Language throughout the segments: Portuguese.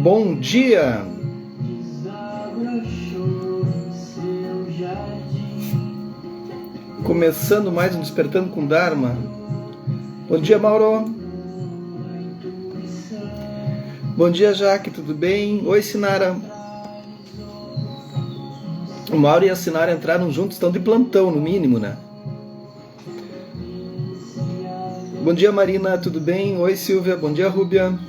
Bom dia! Começando mais um Despertando com Dharma. Bom dia, Mauro! Bom dia, Jaque, tudo bem? Oi, Sinara! O Mauro e a Sinara entraram juntos, estão de plantão, no mínimo, né? Bom dia, Marina, tudo bem? Oi, Silvia, bom dia, Rúbia.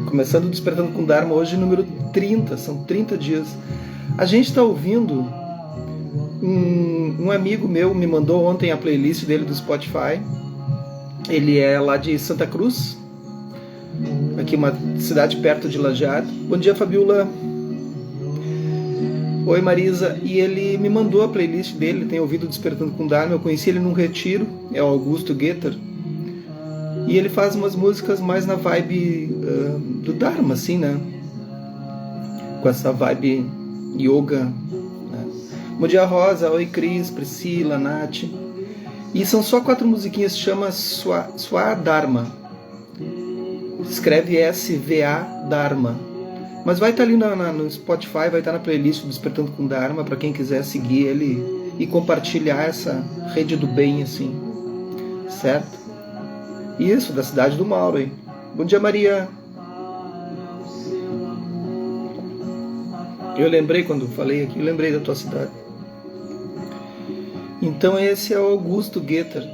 Começando o Despertando com Dharma, hoje número 30, são 30 dias. A gente está ouvindo, um amigo meu me mandou ontem a playlist dele do Spotify. Ele é lá de Santa Cruz, aqui uma cidade perto de Lajeado. Bom dia, Fabiola. Oi, Marisa. E ele me mandou a playlist dele, tem ouvido Despertando com Dharma. Eu conheci ele num retiro, é o Augusto Guetter. E ele faz umas músicas mais na vibe do Dharma, assim, né? Com essa vibe yoga. Né? Bom dia, Rosa. Oi, Cris, Priscila, Nath. E são só 4 musiquinhas, chama Swadharma. Escreve SVA Dharma. Mas vai estar ali no Spotify, vai estar na playlist do Despertando com Dharma, para quem quiser seguir ele e compartilhar essa rede do bem, assim. Certo? Isso, da cidade do Mauro, hein? Bom dia, Maria. Eu lembrei quando falei aqui, eu lembrei da tua cidade. Então esse é o Augusto Guetter,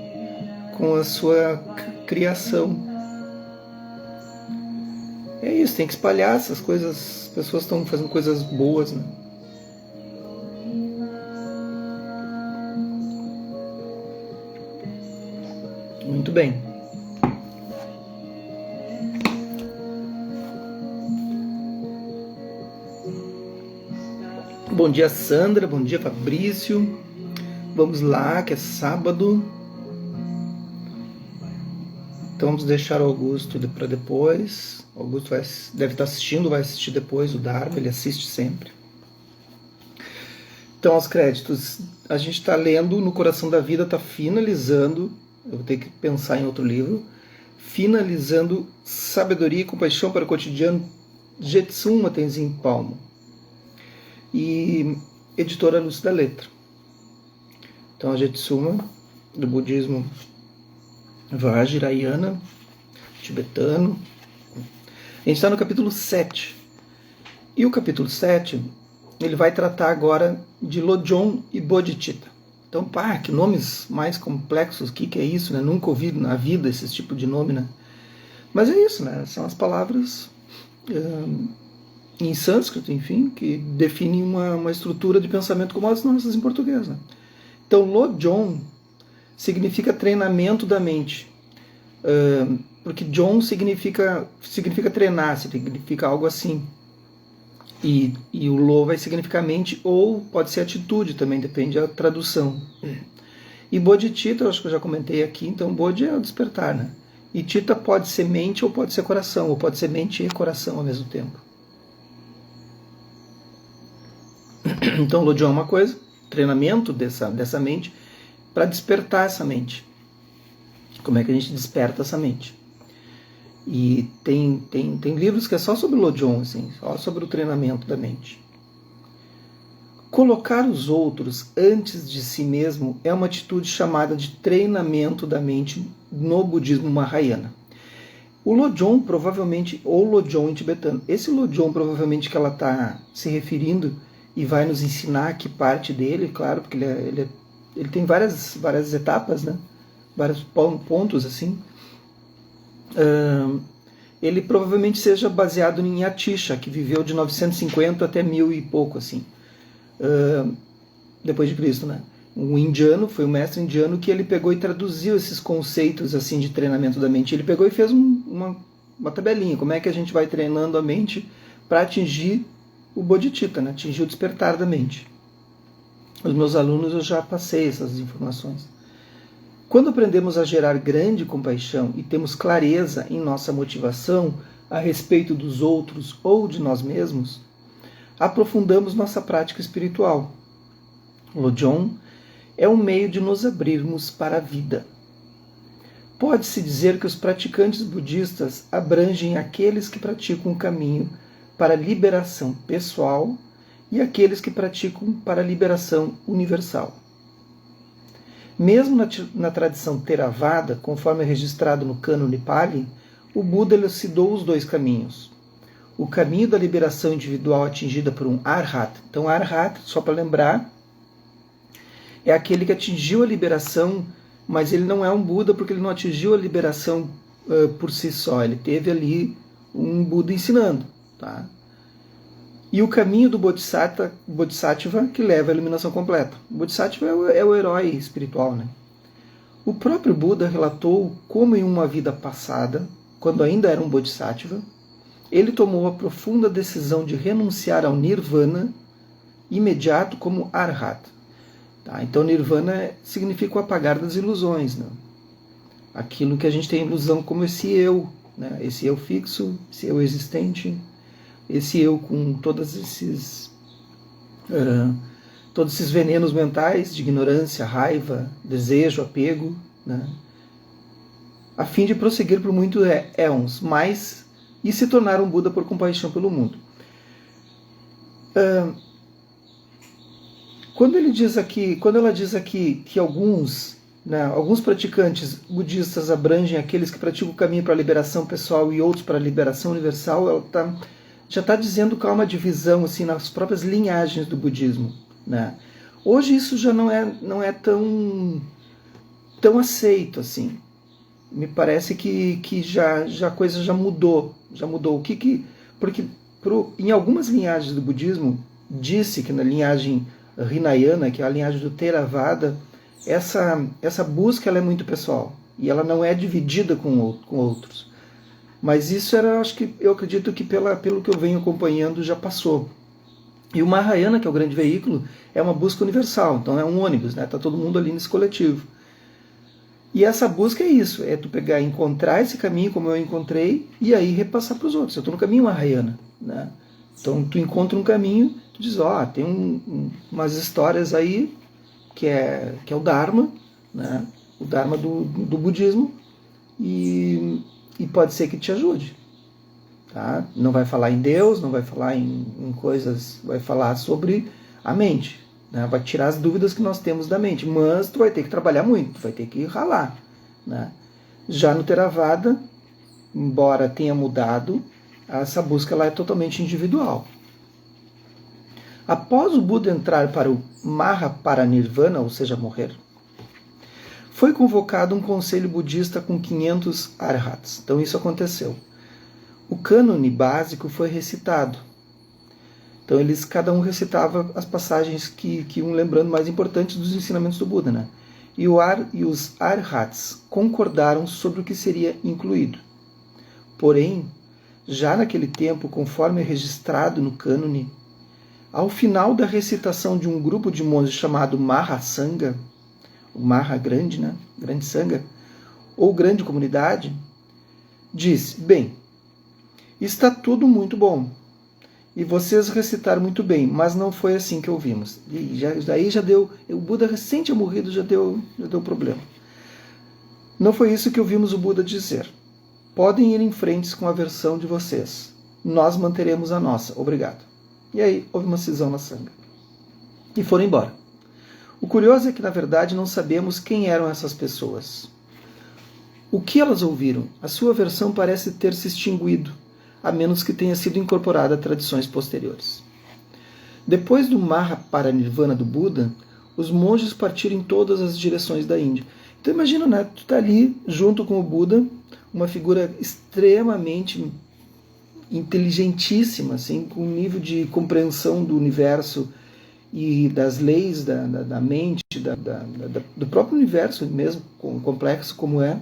com a sua criação. É isso, tem que espalhar essas coisas, as pessoas estão fazendo coisas boas, né? Muito bem. Bom dia, Sandra. Bom dia, Fabrício. Vamos lá, que é sábado. Então vamos deixar o Augusto para depois. O Augusto deve estar assistindo, vai assistir depois o Dharma, ele assiste sempre. Então, aos créditos. A gente está lendo No Coração da Vida, está finalizando. Eu vou ter que pensar em outro livro. Finalizando Sabedoria e Compaixão para o Cotidiano, Jetsuma Tenzin Palmo. E editora Luz da Letra. Então a Jetsuma, do budismo Vajrayana, tibetano. A gente está no capítulo 7. E o capítulo 7, ele vai tratar agora de Lojong e Bodhicitta. Então, que nomes mais complexos, o que é isso, né? Nunca ouvi na vida esse tipo de nome, né? Mas é isso, né? São as palavras em sânscrito, enfim, que definem uma estrutura de pensamento como as nossas em português, né? Então, Lojong significa treinamento da mente, porque Jong significa treinar, significa algo assim. E o Lo vai significar mente, ou pode ser atitude também, depende da tradução. E Bodhicitta, eu acho que eu já comentei aqui, então Bodhi é o despertar, né? E Citta pode ser mente ou pode ser coração, ou pode ser mente e coração ao mesmo tempo. Então, Lojong é uma coisa, treinamento dessa mente, para despertar essa mente. Como é que a gente desperta essa mente? E tem livros que é só sobre Lojong, assim, só sobre o treinamento da mente. Colocar os outros antes de si mesmo é uma atitude chamada de treinamento da mente no budismo Mahayana. O Lojong provavelmente, ou Lojong em tibetano, esse Lojong provavelmente que ela está se referindo e vai nos ensinar que parte dele, claro, porque ele tem várias etapas, né? Vários pontos, assim. Ele provavelmente seja baseado em Atisha, que viveu de 950 até 1000 e pouco, assim. Depois de Cristo, né? Um indiano, foi um mestre indiano que ele pegou e traduziu esses conceitos, assim, de treinamento da mente. Ele pegou e fez uma tabelinha, como é que a gente vai treinando a mente para atingir o Bodhicitta, né? Atingir o despertar da mente. Os meus alunos, eu já passei essas informações. Quando aprendemos a gerar grande compaixão e temos clareza em nossa motivação a respeito dos outros ou de nós mesmos, aprofundamos nossa prática espiritual. Lojong é um meio de nos abrirmos para a vida. Pode-se dizer que os praticantes budistas abrangem aqueles que praticam o caminho para a liberação pessoal e aqueles que praticam para a liberação universal. Mesmo na tradição Theravada, conforme é registrado no cânone Pali, o Buda elucidou os dois caminhos. O caminho da liberação individual atingida por um Arhat. Então, Arhat, só para lembrar, é aquele que atingiu a liberação, mas ele não é um Buda porque ele não atingiu a liberação por si só. Ele teve ali um Buda ensinando. Tá? E o caminho do Bodhisattva que leva à iluminação completa. O Bodhisattva é o herói espiritual. Né? O próprio Buda relatou como em uma vida passada, quando ainda era um Bodhisattva, ele tomou a profunda decisão de renunciar ao Nirvana imediato como Arhat. Tá? Então Nirvana significa o apagar das ilusões. Né? Aquilo que a gente tem ilusão como esse eu, né? Esse eu fixo, esse eu existente, esse eu com todos esses venenos mentais de ignorância, raiva, desejo, apego, né? A fim de prosseguir por muitos éons, e se tornar um Buda por compaixão pelo mundo. Quando ela diz aqui que alguns praticantes budistas abrangem aqueles que praticam o caminho para a liberação pessoal e outros para a liberação universal, ela já está dizendo que há uma divisão assim, nas próprias linhagens do budismo. Né? Hoje isso já não é tão aceito assim. Me parece que a coisa já mudou. Porque em algumas linhagens do budismo, disse que na linhagem Hinayana, que é a linhagem do Theravada, essa busca ela é muito pessoal. E ela não é dividida com outros. Mas isso eu acredito que pelo que eu venho acompanhando já passou. E o Mahayana, que é o grande veículo, é uma busca universal. Então é um ônibus, né? Tá todo mundo ali nesse coletivo. E essa busca é isso, é tu encontrar esse caminho como eu encontrei e aí repassar para os outros. Eu estou no caminho Mahayana, né? Então tu encontra um caminho, tu diz, tem umas histórias aí que é o Dharma, né? O Dharma do budismo e pode ser que te ajude. Tá? Não vai falar em Deus, não vai falar em coisas, vai falar sobre a mente. Né? Vai tirar as dúvidas que nós temos da mente, mas tu vai ter que trabalhar muito, tu vai ter que ralar. Né? Já no Theravada, embora tenha mudado, essa busca lá é totalmente individual. Após o Buda entrar para o Mahaparinirvana, ou seja, morrer, foi convocado um conselho budista com 500 arhats. Então isso aconteceu. O cânone básico foi recitado. Então cada um recitava as passagens que iam lembrando mais importantes dos ensinamentos do Buda. Né? E os arhats concordaram sobre o que seria incluído. Porém, já naquele tempo, conforme é registrado no cânone, ao final da recitação de um grupo de monges chamado Mahasangha, o Maha grande, né? Grande Sangha, ou grande comunidade, disse, bem, está tudo muito bom, e vocês recitaram muito bem, mas não foi assim que ouvimos. E daí já deu, o Buda recém tinha morrido, já deu problema. Não foi isso que ouvimos o Buda dizer. Podem ir em frente com a versão de vocês. Nós manteremos a nossa. Obrigado. E aí houve uma cisão na Sangha. E foram embora. O curioso é que, na verdade, não sabemos quem eram essas pessoas. O que elas ouviram? A sua versão parece ter se extinguido, a menos que tenha sido incorporada a tradições posteriores. Depois do Mahaparinirvana do Buda, os monges partiram em todas as direções da Índia. Então imagina, né? Tu está ali junto com o Buda, uma figura extremamente inteligentíssima, assim, com um nível de compreensão do universo e das leis da mente, do próprio universo mesmo, complexo como é.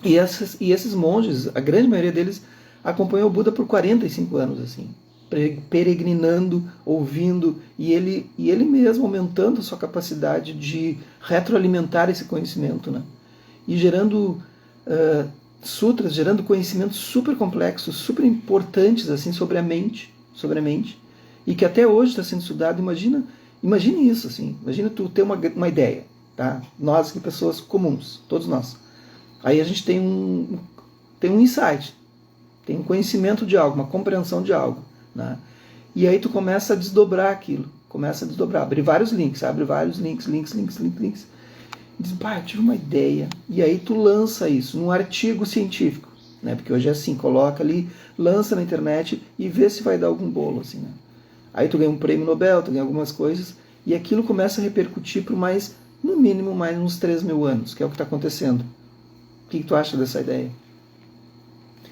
E esses monges, a grande maioria deles, acompanhou o Buda por 45 anos, assim, peregrinando, ouvindo, e ele mesmo aumentando a sua capacidade de retroalimentar esse conhecimento, né? E gerando sutras, gerando conhecimentos super complexos, super importantes assim, sobre a mente, e que até hoje está sendo estudado. Imagine isso, assim, imagina tu ter uma ideia, tá? Nós, que pessoas comuns, todos nós, Aí a gente tem um insight, tem um conhecimento de algo, uma compreensão de algo, né? E aí tu começa a desdobrar aquilo, abre vários links, links. Diz, pá, eu tive uma ideia. E aí tu lança isso num artigo científico, né? Porque hoje é assim, coloca ali, lança na internet e vê se vai dar algum bolo, assim, né? Aí tu ganha um prêmio Nobel, tu ganha algumas coisas, e aquilo começa a repercutir por mais, no mínimo, mais uns 3.000 anos, que é o que está acontecendo. O que tu acha dessa ideia?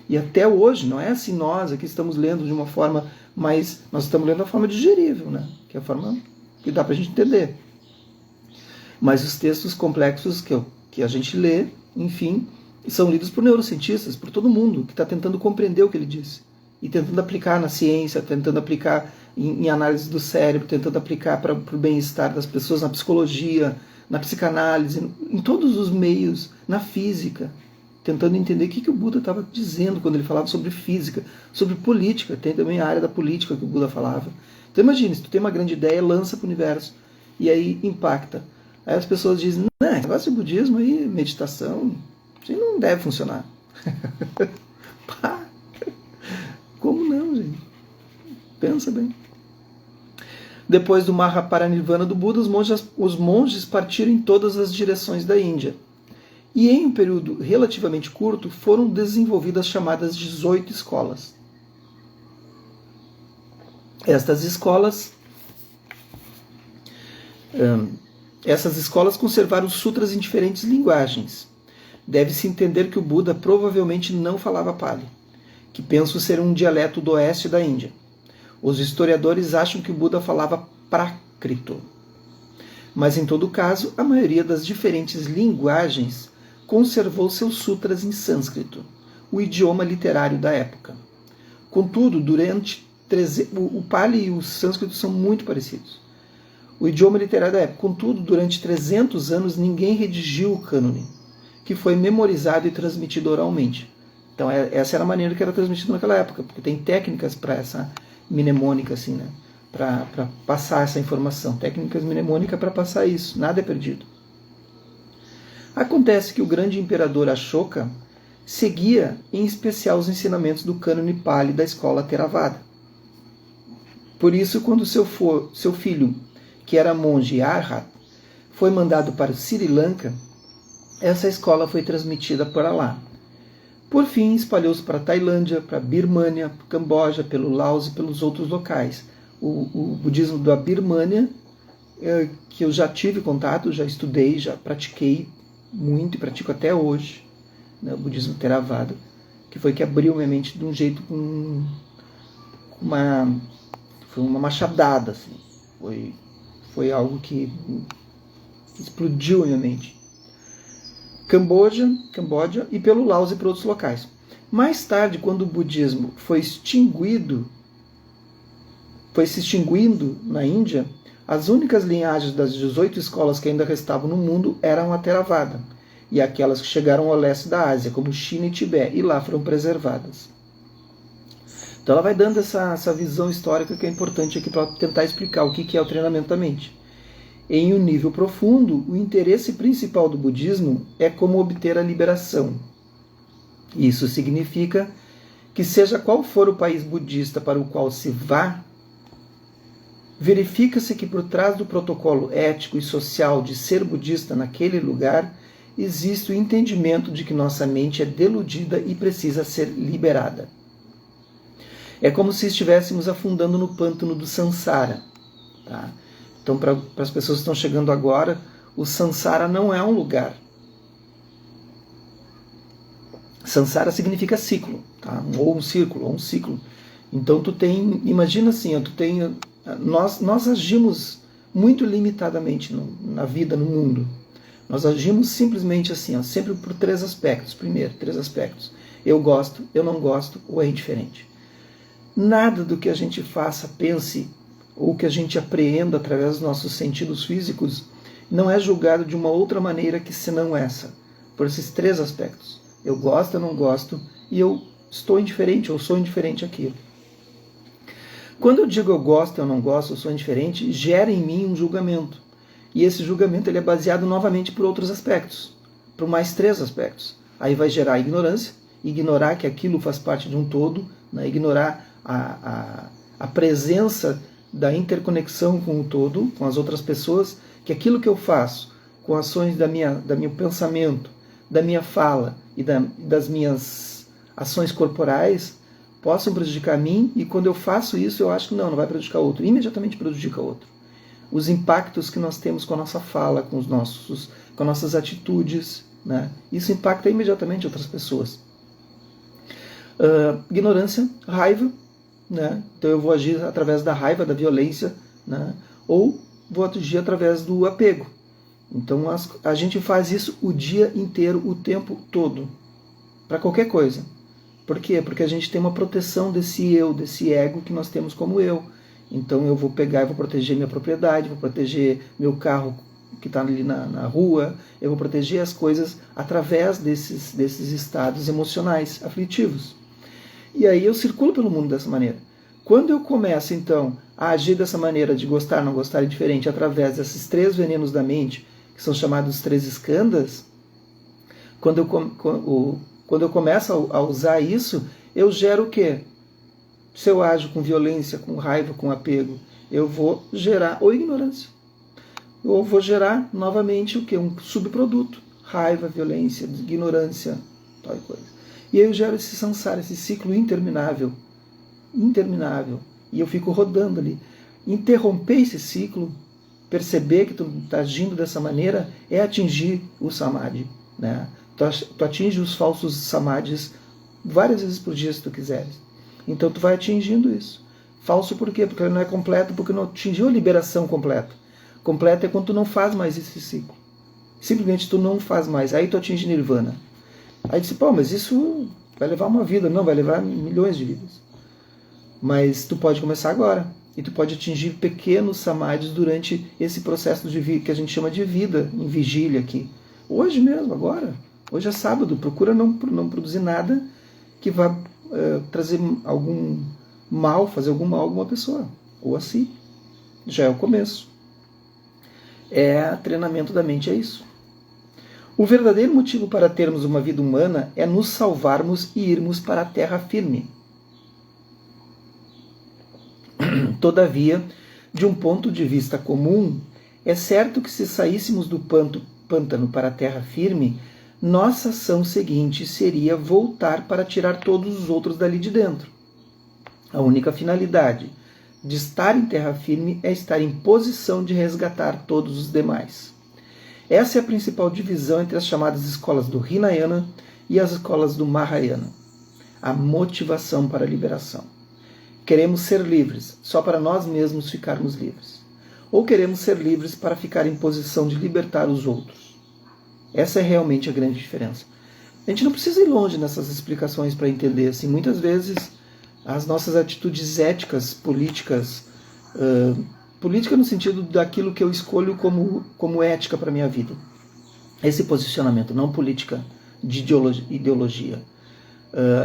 E até hoje, não é assim nós aqui estamos lendo de uma forma mais... Nós estamos lendo da forma digerível, né? Que é a forma que dá pra gente entender. Mas os textos complexos que a gente lê, enfim, são lidos por neurocientistas, por todo mundo que está tentando compreender o que ele disse. E tentando aplicar na ciência, tentando aplicar em análise do cérebro, tentando aplicar para o bem-estar das pessoas, na psicologia, na psicanálise, em todos os meios, na física, tentando entender o que o Buda estava dizendo quando ele falava sobre física, sobre política. Tem também a área da política que o Buda falava. Então imagine, se tu tem uma grande ideia, lança para o universo e aí impacta. Aí as pessoas dizem, não, esse negócio de budismo aí, meditação, isso aí não deve funcionar. Pá, como não, gente? Pensa bem. Depois do Mahaparinirvana do Buda, os monges partiram em todas as direções da Índia. E em um período relativamente curto, foram desenvolvidas as chamadas 18 escolas. Essas escolas conservaram os sutras em diferentes linguagens. Deve-se entender que o Buda provavelmente não falava Pali, que penso ser um dialeto do oeste da Índia. Os historiadores acham que o Buda falava Prákrito. Mas, em todo caso, a maioria das diferentes linguagens conservou seus sutras em sânscrito, o idioma literário da época. Contudo, o Pali e o sânscrito são muito parecidos. O idioma literário da época. Contudo, durante 300 anos, ninguém redigiu o cânone, que foi memorizado e transmitido oralmente. Então, essa era a maneira que era transmitido naquela época, porque tem técnicas para essa mnemônica, assim, né? Para passar essa informação. Técnicas mnemônicas para passar isso. Nada é perdido. Acontece que o grande imperador Ashoka seguia, em especial, os ensinamentos do cânone Pali da escola Theravada. Por isso, quando seu filho, que era monge Arhat, foi mandado para Sri Lanka, essa escola foi transmitida para lá. Por fim, espalhou-se para a Tailândia, para a Birmânia, para o Camboja, pelo Laos e pelos outros locais. O budismo da Birmânia, que eu já tive contato, já estudei, já pratiquei muito e pratico até hoje, né, o budismo Theravada, que foi que abriu minha mente de um jeito foi uma machadada, assim. Foi algo que explodiu a minha mente. Camboja e pelo Laos e por outros locais. Mais tarde, quando o budismo foi se extinguindo na Índia, as únicas linhagens das 18 escolas que ainda restavam no mundo eram a Theravada, e aquelas que chegaram ao leste da Ásia, como China e Tibete, e lá foram preservadas. Então ela vai dando essa visão histórica que é importante aqui para tentar explicar o que é o treinamento da mente. Em um nível profundo, o interesse principal do budismo é como obter a liberação. Isso significa que, seja qual for o país budista para o qual se vá, verifica-se que por trás do protocolo ético e social de ser budista naquele lugar, existe o entendimento de que nossa mente é deludida e precisa ser liberada. É como se estivéssemos afundando no pântano do Sansara. Tá? Então, para as pessoas que estão chegando agora, o Sansara não é um lugar. Sansara significa ciclo, tá? Ou um círculo, ou um ciclo. Então, imagina assim, nós agimos muito limitadamente na vida, no mundo. Nós agimos simplesmente assim, sempre por 3 aspectos. Primeiro, 3 aspectos. Eu gosto, eu não gosto, ou é indiferente. Nada do que a gente faça, pense, ou que a gente apreenda através dos nossos sentidos físicos, não é julgado de uma outra maneira que senão essa, por esses 3 aspectos. Eu gosto, eu não gosto, e eu estou indiferente, ou sou indiferente àquilo. Quando eu digo eu gosto, eu não gosto, eu sou indiferente, gera em mim um julgamento. E esse julgamento ele é baseado novamente por outros aspectos, por mais 3 aspectos. Aí vai gerar ignorância, ignorar que aquilo faz parte de um todo, né? Ignorar a presença da interconexão com o todo, com as outras pessoas, que aquilo que eu faço com ações do meu pensamento, da minha fala e das minhas ações corporais possam prejudicar a mim, e quando eu faço isso eu acho que não vai prejudicar o outro, imediatamente prejudica o outro. Os impactos que nós temos com a nossa fala, com as nossas atitudes, né? Isso impacta imediatamente outras pessoas. Ignorância, raiva, né? Então eu vou agir através da raiva, da violência, né? Ou vou agir através do apego. Então a gente faz isso o dia inteiro, o tempo todo, para qualquer coisa. Por quê? Porque a gente tem uma proteção desse eu, desse ego que nós temos como eu. Então eu vou pegar e vou proteger minha propriedade, vou proteger meu carro que está ali na rua, eu vou proteger as coisas através desses estados emocionais aflitivos. E aí eu circulo pelo mundo dessa maneira. Quando eu começo, então, a agir dessa maneira de gostar, não gostar é diferente, através desses 3 venenos da mente, que são chamados 3 skandhas, quando eu começo a usar isso, eu gero o quê? Se eu ajo com violência, com raiva, com apego, eu vou gerar ou ignorância. Ou vou gerar, novamente, o quê? Um subproduto. Raiva, violência, ignorância, tal coisa. E aí eu gero esse samsara, esse ciclo interminável. Interminável. E eu fico rodando ali. Interromper esse ciclo, perceber que tu está agindo dessa maneira, é atingir o samadhi, né? Tu atinge os falsos samadhis várias vezes por dia, se tu quiseres. Então tu vai atingindo isso. Falso por quê? Porque ele não é completo, porque não atingiu a liberação completa. Completa é quando tu não faz mais esse ciclo. Simplesmente tu não faz mais. Aí tu atinge nirvana. Aí disse, mas isso vai levar uma vida. Não, vai levar milhões de vidas. Mas tu pode começar agora. E tu pode atingir pequenos samadhis durante esse processo que a gente chama de vida, em vigília aqui. Hoje mesmo, agora. Hoje é sábado. Procura não produzir nada que vá trazer algum mal, fazer algum mal a alguma pessoa. Ou assim. Já é o começo. Treinamento da mente, é isso. O verdadeiro motivo para termos uma vida humana é nos salvarmos e irmos para a terra firme. Todavia, de um ponto de vista comum, é certo que se saíssemos do pântano para a terra firme, nossa ação seguinte seria voltar para tirar todos os outros dali de dentro. A única finalidade de estar em terra firme é estar em posição de resgatar todos os demais. Essa é a principal divisão entre as chamadas escolas do Hinayana e as escolas do Mahayana. A motivação para a liberação. Queremos ser livres, só para nós mesmos ficarmos livres. Ou queremos ser livres para ficar em posição de libertar os outros. Essa é realmente a grande diferença. A gente não precisa ir longe nessas explicações para entender. Assim, muitas vezes as nossas atitudes éticas, políticas, política no sentido daquilo que eu escolho como ética para a minha vida. Esse posicionamento, não política de ideologia.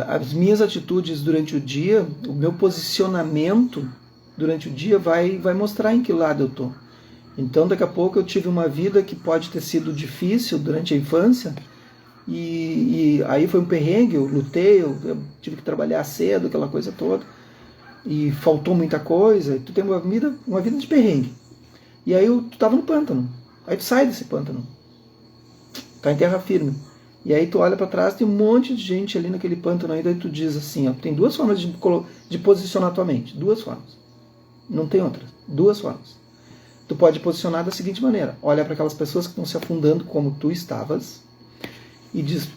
As minhas atitudes durante o dia, o meu posicionamento durante o dia vai mostrar em que lado eu estou. Então daqui a pouco eu tive uma vida que pode ter sido difícil durante a infância, e aí foi um perrengue, eu lutei, eu tive que trabalhar cedo, aquela coisa toda, e faltou muita coisa, e tu tem uma vida de perrengue. E aí tu estava no pântano, aí tu sai desse pântano, tá em terra firme. E aí tu olha para trás, tem um monte de gente ali naquele pântano ainda, e tu diz assim, tem 2 formas de posicionar tua mente, 2 formas. Não tem outras, 2 formas. Tu pode posicionar da seguinte maneira, olha para aquelas pessoas que estão se afundando como tu estavas, e diz,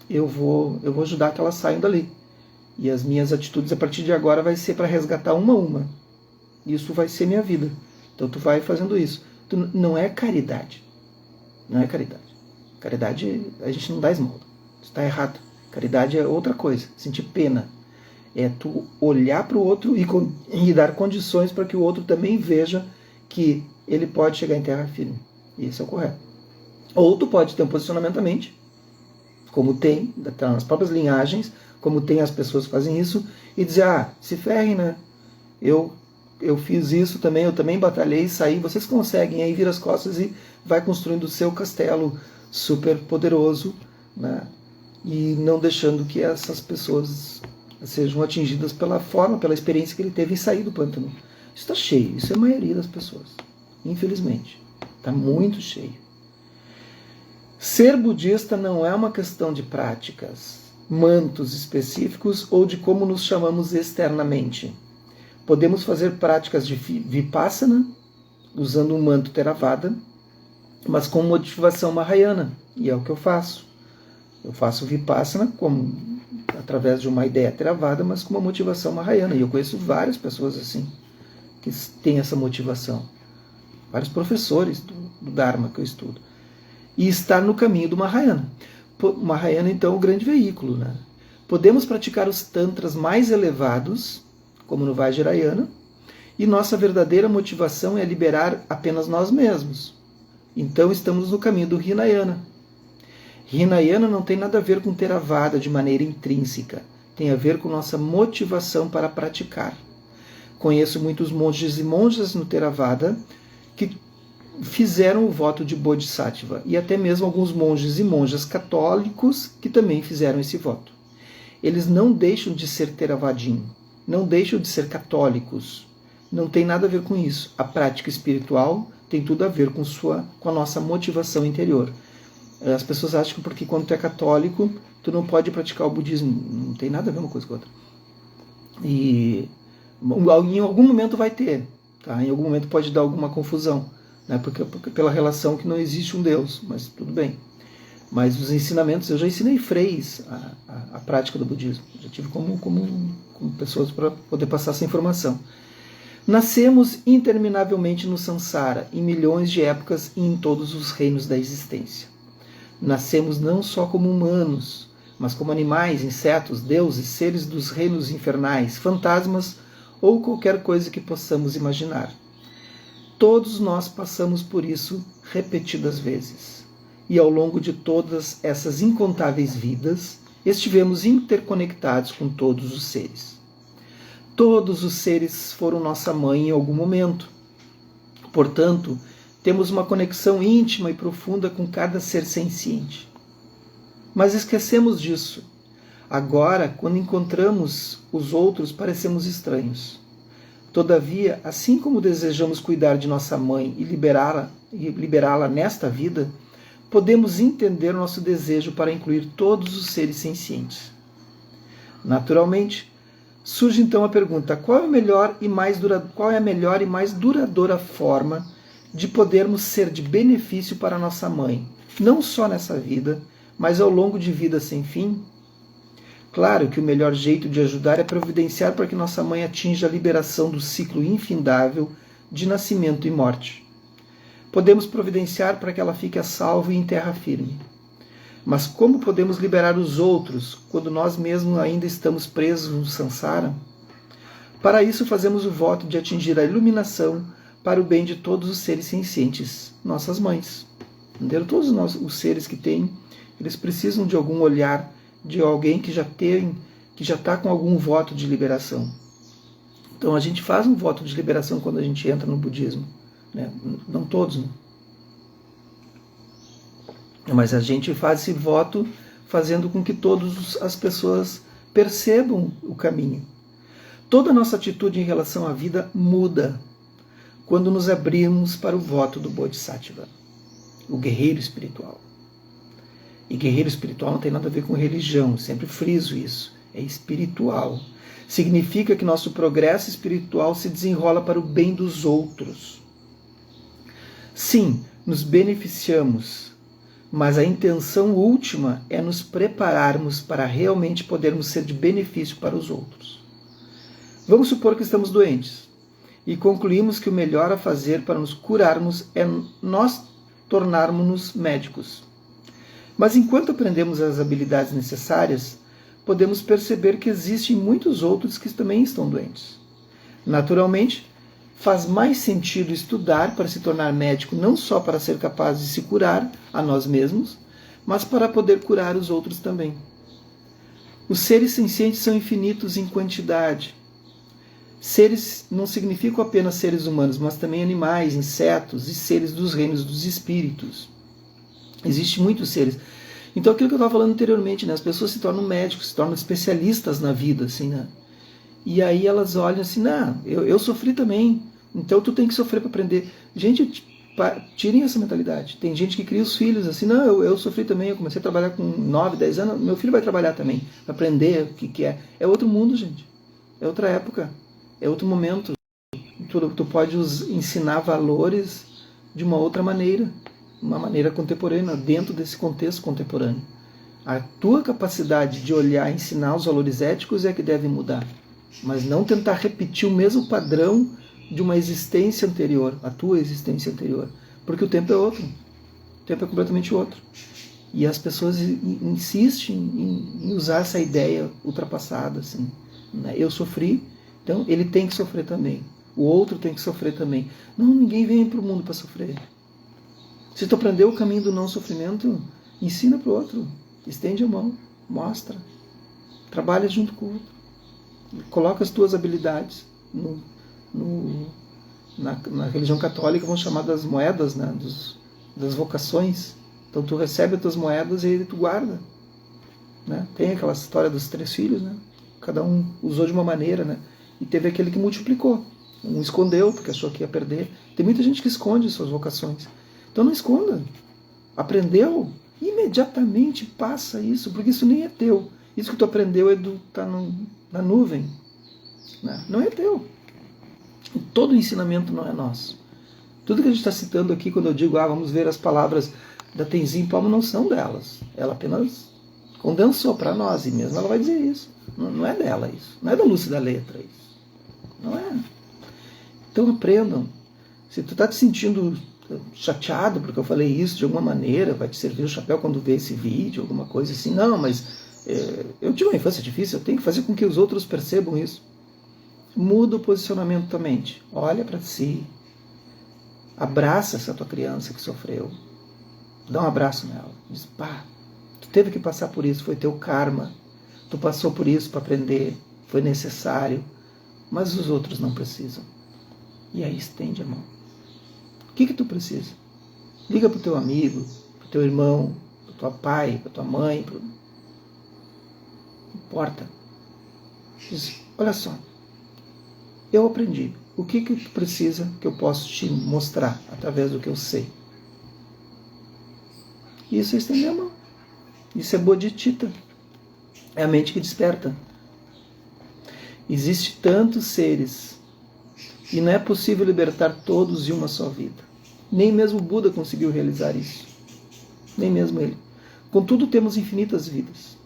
eu vou ajudar que elas saiam dali. E as minhas atitudes a partir de agora vai ser para resgatar uma a uma. Isso vai ser minha vida. Então tu vai fazendo isso. Não é caridade. Não é caridade. Caridade, a gente não dá esmola. Isso está errado. Caridade é outra coisa. Sentir pena. É tu olhar para o outro e dar condições para que o outro também veja que ele pode chegar em terra firme. Isso é o correto. Ou tu pode ter um posicionamento da mente, como tem nas próprias linhagens, como tem as pessoas que fazem isso, e dizer, se ferrem, né? Eu fiz isso também, eu também batalhei, saí, vocês conseguem, aí vira as costas e vai construindo o seu castelo super poderoso, né? E não deixando que essas pessoas sejam atingidas pela forma, pela experiência que ele teve em sair do pântano. Isso está cheio, isso é a maioria das pessoas, infelizmente. Está muito cheio. Ser budista não é uma questão de práticas, mantos específicos ou de como nos chamamos externamente. Podemos fazer práticas de Vipassana, usando um manto Theravada, mas com motivação Mahayana, e é o que eu faço. Eu faço Vipassana através de uma ideia Theravada, mas com uma motivação Mahayana. E eu conheço várias pessoas assim, que têm essa motivação. Vários professores do Dharma que eu estudo. E estar no caminho do Mahayana. O Mahayana, então, é o grande veículo, né? Podemos praticar os tantras mais elevados, como no Vajrayana, e nossa verdadeira motivação é liberar apenas nós mesmos. Então estamos no caminho do Hinayana. Hinayana não tem nada a ver com Theravada de maneira intrínseca. Tem a ver com nossa motivação para praticar. Conheço muitos monges e monjas no Theravada que fizeram o voto de Bodhisattva, e até mesmo alguns monges e monjas católicos que também fizeram esse voto. Eles não deixam de ser Theravadin, não deixam de ser católicos. Não tem nada a ver com isso. A prática espiritual tem tudo a ver com a nossa motivação interior. As pessoas acham que porque quando tu é católico, tu não pode praticar o budismo. Não tem nada a ver uma coisa com a outra. E em algum momento vai ter. Tá? Em algum momento pode dar alguma confusão. Né? Porque pela relação que não existe um Deus. Mas tudo bem. Mas os ensinamentos, eu já ensinei freis a prática do budismo. Já tive como pessoas para poder passar essa informação. Nascemos interminavelmente no Sansara, em milhões de épocas e em todos os reinos da existência. Nascemos não só como humanos, mas como animais, insetos, deuses, seres dos reinos infernais, fantasmas ou qualquer coisa que possamos imaginar. Todos nós passamos por isso repetidas vezes. E ao longo de todas essas incontáveis vidas, estivemos interconectados com todos os seres. Todos os seres foram nossa mãe em algum momento. Portanto, temos uma conexão íntima e profunda com cada ser senciente. Mas esquecemos disso. Agora, quando encontramos os outros, parecemos estranhos. Todavia, assim como desejamos cuidar de nossa mãe e liberá-la nesta vida, podemos entender nosso desejo para incluir todos os seres sencientes. Naturalmente, surge então a pergunta: qual é a melhor e mais duradoura forma de podermos ser de benefício para nossa mãe, não só nessa vida, mas ao longo de vida sem fim? Claro que o melhor jeito de ajudar é providenciar para que nossa mãe atinja a liberação do ciclo infindável de nascimento e morte. Podemos providenciar para que ela fique a salvo e em terra firme. Mas como podemos liberar os outros quando nós mesmos ainda estamos presos no Sansara? Para isso fazemos o voto de atingir a iluminação para o bem de todos os seres sencientes, nossas mães. Entenderam? Todos os seres que têm, eles precisam de algum olhar, de alguém que já está com algum voto de liberação. Então a gente faz um voto de liberação quando a gente entra no budismo. Né? Não todos, né? Mas a gente faz esse voto fazendo com que todas as pessoas percebam o caminho. Toda a nossa atitude em relação à vida muda quando nos abrimos para o voto do Bodhisattva, o guerreiro espiritual. E guerreiro espiritual não tem nada a ver com religião, sempre friso isso, é espiritual. Significa que nosso progresso espiritual se desenrola para o bem dos outros. Sim, nos beneficiamos, mas a intenção última é nos prepararmos para realmente podermos ser de benefício para os outros. Vamos supor que estamos doentes e concluímos que o melhor a fazer para nos curarmos é nós tornarmos-nos médicos. Mas enquanto aprendemos as habilidades necessárias, podemos perceber que existem muitos outros que também estão doentes. Naturalmente, faz mais sentido estudar para se tornar médico, não só para ser capaz de se curar a nós mesmos, mas para poder curar os outros também. Os seres sencientes são infinitos em quantidade. Seres não significam apenas seres humanos, mas também animais, insetos e seres dos reinos dos espíritos. Existem muitos seres. Então aquilo que eu estava falando anteriormente, né? As pessoas se tornam médicos, se tornam especialistas na vida, assim, né? E aí elas olham assim, não, eu sofri também, então tu tem que sofrer para aprender. Gente, tirem essa mentalidade. Tem gente que cria os filhos assim, não, eu sofri também, eu comecei a trabalhar com 9, 10 anos, meu filho vai trabalhar também, para aprender o que é. É outro mundo, gente. É outra época, é outro momento. Tu pode ensinar valores de uma outra maneira, uma maneira contemporânea, dentro desse contexto contemporâneo. A tua capacidade de olhar e ensinar os valores éticos é que deve mudar, mas não tentar repetir o mesmo padrão de uma existência anterior, a tua existência anterior, porque o tempo é outro, o tempo é completamente outro. E as pessoas insistem em usar essa ideia ultrapassada, assim, né? Eu sofri, então ele tem que sofrer também. O outro tem que sofrer também. Não, ninguém vem para o mundo para sofrer. Se tu aprendeu o caminho do não sofrimento, ensina para o outro. Estende a mão, mostra. Trabalha junto com o outro. Coloca as tuas habilidades. Na religião católica vão chamar das moedas, né? Das vocações. Então tu recebe as tuas moedas e tu guarda. Né? Tem aquela história dos 3 filhos, né? Cada um usou de uma maneira, né? E teve aquele que multiplicou. Um escondeu porque achou que ia perder. Tem muita gente que esconde suas vocações. Então não esconda. Aprendeu, imediatamente passa isso, porque isso nem é teu. Isso que tu aprendeu tá na nuvem. Né? Não é teu. Todo ensinamento não é nosso. Tudo que a gente está citando aqui, quando eu digo, vamos ver as palavras da Tenzin Palmo, não são delas. Ela apenas condensou para nós, e mesmo ela vai dizer isso. Não é dela isso. Não é da Lúcia da Letra isso. Não é. Então aprendam. Se tu está te sentindo chateado porque eu falei isso de alguma maneira, vai te servir o chapéu quando vê esse vídeo, alguma coisa assim. Não, mas eu tive uma infância difícil, eu tenho que fazer com que os outros percebam isso. Muda o posicionamento da mente. Olha para si. Abraça essa tua criança que sofreu. Dá um abraço nela. Diz, tu teve que passar por isso, foi teu karma. Tu passou por isso para aprender, foi necessário. Mas os outros não precisam. E aí estende a mão. O que tu precisa? Liga para o teu amigo, para o teu irmão, para o teu pai, para tua mãe. Não importa. Diz, olha só, eu aprendi. O que tu precisa que eu posso te mostrar através do que eu sei? Isso é estender a mão. Isso é bodhicitta. É a mente que desperta. Existem tantos seres e não é possível libertar todos em uma só vida. Nem mesmo o Buda conseguiu realizar isso. Nem mesmo ele. Contudo, temos infinitas vidas.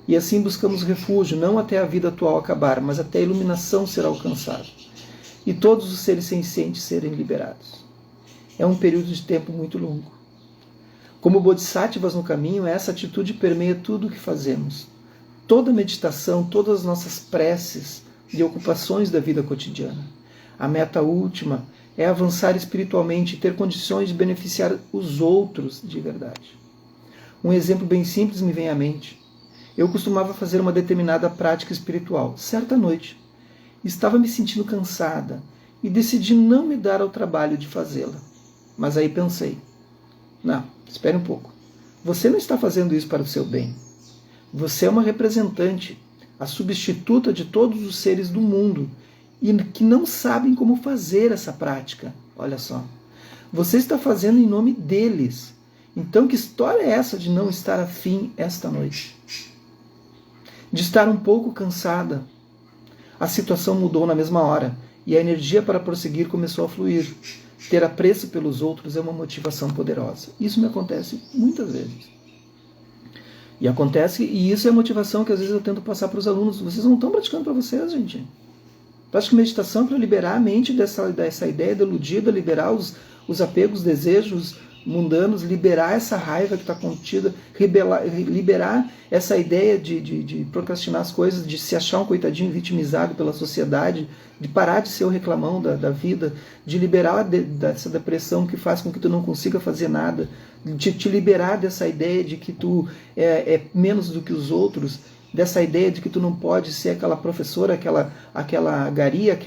E assim buscamos refúgio, não até a vida atual acabar, mas até a iluminação ser alcançada. E todos os seres sencientes serem liberados. É um período de tempo muito longo. Como bodhisattvas no caminho, essa atitude permeia tudo o que fazemos. Toda meditação, todas as nossas preces e ocupações da vida cotidiana. A meta última é avançar espiritualmente e ter condições de beneficiar os outros de verdade. Um exemplo bem simples me vem à mente. Eu costumava fazer uma determinada prática espiritual. Certa noite, estava me sentindo cansada e decidi não me dar ao trabalho de fazê-la. Mas aí pensei, não, espere um pouco. Você não está fazendo isso para o seu bem. Você é uma representante, a substituta de todos os seres do mundo e que não sabem como fazer essa prática. Olha só. Você está fazendo em nome deles. Então, que história é essa de não estar afim esta noite? De estar um pouco cansada. A situação mudou na mesma hora e a energia para prosseguir começou a fluir. Ter apreço pelos outros é uma motivação poderosa. Isso me acontece muitas vezes. E isso é a motivação que às vezes eu tento passar para os alunos. Vocês não estão praticando para vocês, gente. Prática de meditação para liberar a mente dessa ideia deludida, liberar os apegos, desejos mundanos, liberar essa raiva que está contida, liberar essa ideia de procrastinar as coisas, de se achar um coitadinho vitimizado pela sociedade, de parar de ser o reclamão da vida, de liberar dessa depressão que faz com que tu não consiga fazer nada, de te liberar dessa ideia de que tu é menos do que os outros, dessa ideia de que tu não pode ser aquela professora, aquela garia,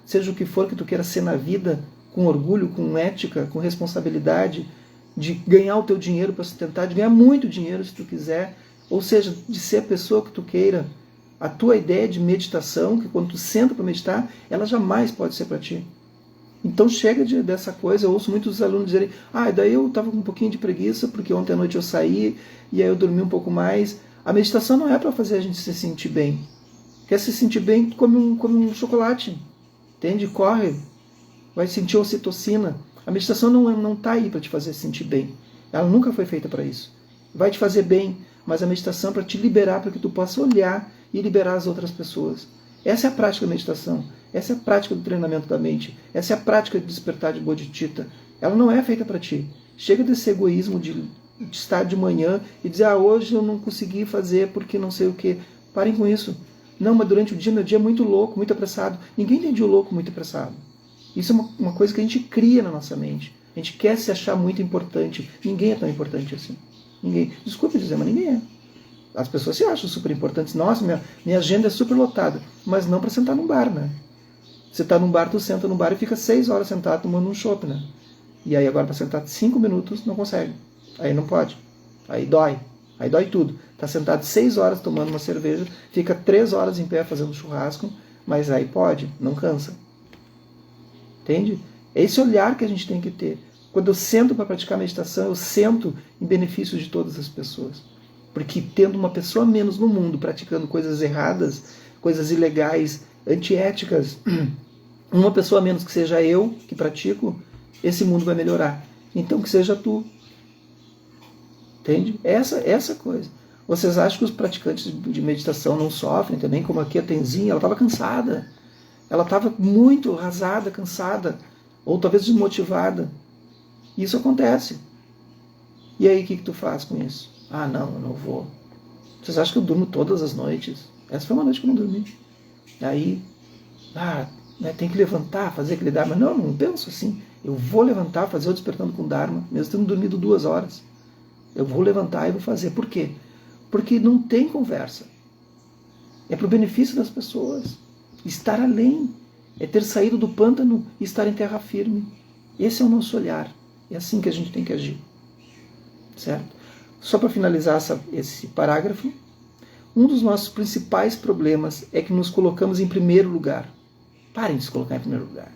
seja o que for que tu queira ser na vida, com orgulho, com ética, com responsabilidade. de ganhar o teu dinheiro para sustentar, de ganhar muito dinheiro se tu quiser, ou seja, de ser a pessoa que tu queira. A tua ideia de meditação, que quando tu senta para meditar, ela jamais pode ser para ti. Então chega dessa coisa. Eu ouço muitos alunos dizerem: daí eu estava com um pouquinho de preguiça, porque ontem à noite eu saí, e aí eu dormi um pouco mais. A meditação não é para fazer a gente se sentir bem. Quer se sentir bem, come um chocolate. Entende? Corre. Vai sentir ocitocina. A meditação não está aí para te fazer se sentir bem. Ela nunca foi feita para isso. Vai te fazer bem, mas a meditação é para te liberar, para que tu possa olhar e liberar as outras pessoas. Essa é a prática da meditação. Essa é a prática do treinamento da mente. Essa é a prática de despertar de Bodhicitta. Ela não é feita para ti. Chega desse egoísmo de estar de manhã e dizer: hoje eu não consegui fazer porque não sei o quê. Parem com isso. Não, mas durante o dia, meu dia é muito louco, muito apressado. Ninguém entende o louco muito apressado. Isso é uma coisa que a gente cria na nossa mente. A gente quer se achar muito importante. Ninguém é tão importante assim. Ninguém. Desculpe dizer, mas ninguém é. As pessoas se acham super importantes. Nossa, minha agenda é super lotada. Mas não para sentar num bar, né? Você está num bar, tu senta num bar e fica 6 horas sentado tomando um chopp, né? E aí agora para sentar 5 minutos não consegue. Aí não pode. Aí dói. Aí dói tudo. Está sentado 6 horas tomando uma cerveja, fica 3 horas em pé fazendo churrasco, mas aí pode, não cansa. Entende? É esse olhar que a gente tem que ter. Quando eu sento para praticar meditação, eu sento em benefício de todas as pessoas. Porque tendo uma pessoa menos no mundo praticando coisas erradas, coisas ilegais, antiéticas, uma pessoa menos que seja eu que pratico, esse mundo vai melhorar. Então que seja tu. Entende? Essa coisa. Vocês acham que os praticantes de meditação não sofrem também? Como aqui a Tenzinha, ela estava cansada. Ela estava muito arrasada, cansada. Ou talvez desmotivada. Isso acontece. E aí o que tu faz com isso? Não, eu não vou. Vocês acham que eu durmo todas as noites? Essa foi uma noite que eu não dormi. Aí, tem que levantar, fazer aquele Dharma. Não penso assim. Eu vou levantar, fazer o despertando com Dharma, mesmo tendo dormido 2 horas. Eu vou levantar e vou fazer. Por quê? Porque não tem conversa. É para o benefício das pessoas. Estar além. É ter saído do pântano e estar em terra firme. Esse é o nosso olhar. É assim que a gente tem que agir. Certo? Só para finalizar esse parágrafo, um dos nossos principais problemas é que nos colocamos em primeiro lugar. Parem de se colocar em primeiro lugar.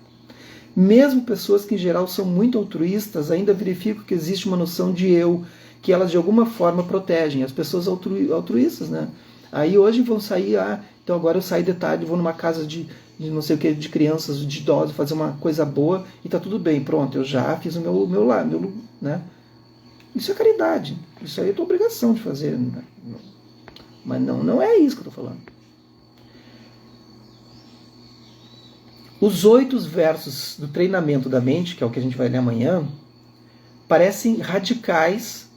Mesmo pessoas que em geral são muito altruístas ainda verificam que existe uma noção de eu, que elas de alguma forma protegem. As pessoas altruístas, né? Aí hoje vão sair, então agora eu saio de tarde, vou numa casa de não sei o que, de crianças, de idosos, fazer uma coisa boa e tá tudo bem, pronto, eu já fiz o meu lado, né? Isso é caridade. Isso aí é tua obrigação de fazer. Mas não é isso que eu estou falando. Os 8 versos do treinamento da mente, que é o que a gente vai ler amanhã, parecem radicais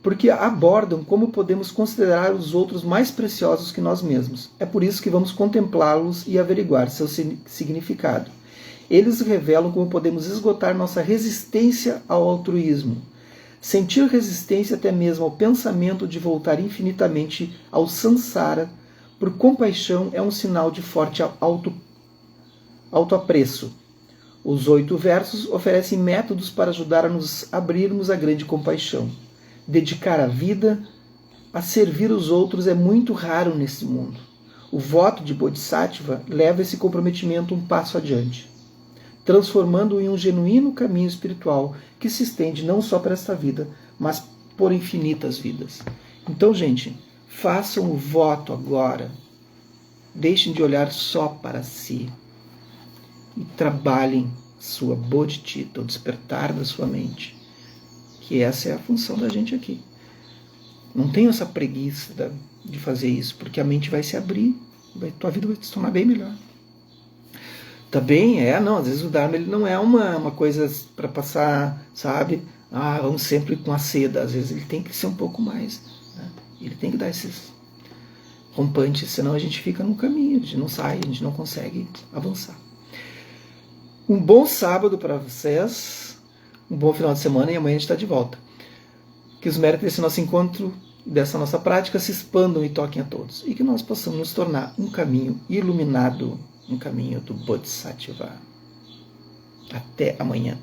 porque abordam como podemos considerar os outros mais preciosos que nós mesmos. É por isso que vamos contemplá-los e averiguar seu significado. Eles revelam como podemos esgotar nossa resistência ao altruísmo, sentir resistência até mesmo ao pensamento de voltar infinitamente ao samsara por compaixão é um sinal de forte autoapreço. Os 8 versos oferecem métodos para ajudar a nos abrirmos à grande compaixão. Dedicar a vida a servir os outros é muito raro nesse mundo. O voto de Bodhisattva leva esse comprometimento um passo adiante, transformando-o em um genuíno caminho espiritual que se estende não só para esta vida, mas por infinitas vidas. Então, gente, façam o voto agora. Deixem de olhar só para si. E trabalhem sua Bodhicitta, o despertar da sua mente. Que essa é a função da gente aqui. Não tenha essa preguiça de fazer isso, porque a mente vai se abrir, tua vida vai se tornar bem melhor. Também às vezes o Dharma ele não é uma coisa para passar, sabe? Vamos sempre com a seda. Às vezes ele tem que ser um pouco mais, né? Ele tem que dar esses rompantes, senão a gente fica no caminho, a gente não sai, a gente não consegue avançar. Um bom sábado para vocês, um bom final de semana e amanhã a gente está de volta. Que os méritos desse nosso encontro, dessa nossa prática se expandam e toquem a todos. E que nós possamos nos tornar um caminho iluminado, um caminho do Bodhisattva. Até amanhã.